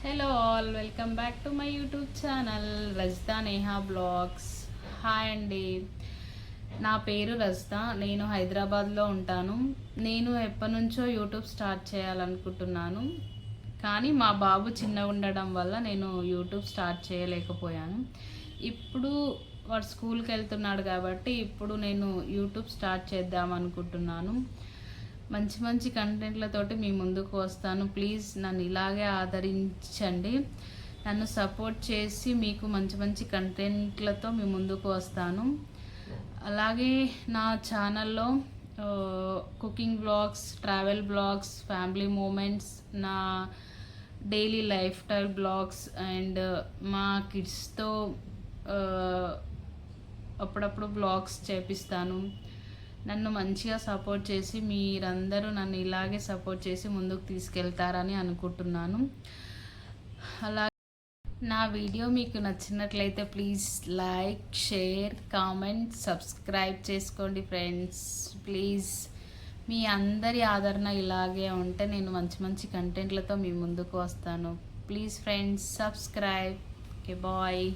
Hello all, welcome back to my YouTube channel Rajitha Neha blogs. Hi అండి, నా పేరు రజిత. నేను హైదరాబాద్లో ఉంటాను. నేను ఎప్పటి నుంచో యూట్యూబ్ స్టార్ట్ చేయాలనుకుంటున్నాను, కానీ మా బాబు చిన్నగా ఉండడం వల్ల నేను యూట్యూబ్ స్టార్ట్ చేయలేకపోయాను. ఇప్పుడు వాడు స్కూల్కి వెళ్తున్నాడు కాబట్టి ఇప్పుడు నేను యూట్యూబ్ స్టార్ట్ చేద్దాం అనుకుంటున్నాను. మంచి మంచి కంటెంట్లతోటి మీ ముందుకు వస్తాను. ప్లీజ్ నన్ను ఇలాగే ఆదరించండి. నన్ను సపోర్ట్ చేసి మీకు మంచి మంచి కంటెంట్లతో మీ ముందుకు వస్తాను. అలాగే నా ఛానల్లో cooking blogs, travel blogs, family moments, నా daily life style blogs and మా కిడ్స్తో అప్పుడప్పుడు బ్లాగ్స్ చేపిస్తాను. నన్ను మంచిగా సపోర్ట్ చేసి మీరందరూ నన్ను ఇలాగే సపోర్ట్ చేసి ముందుకు తీసుకెళ్తారని అనుకుంటున్నాను. అలాగే నా వీడియో మీకు నచ్చినట్లయితే please like, share, comment, subscribe చేసుకోండి ఫ్రెండ్స్. ప్లీజ్ మీ అందరి ఆదరణ ఇలాగే ఉంటే నేను మంచి మంచి కంటెంట్లతో మీ ముందుకు వస్తాను. Please friends, subscribe. Okay, bye.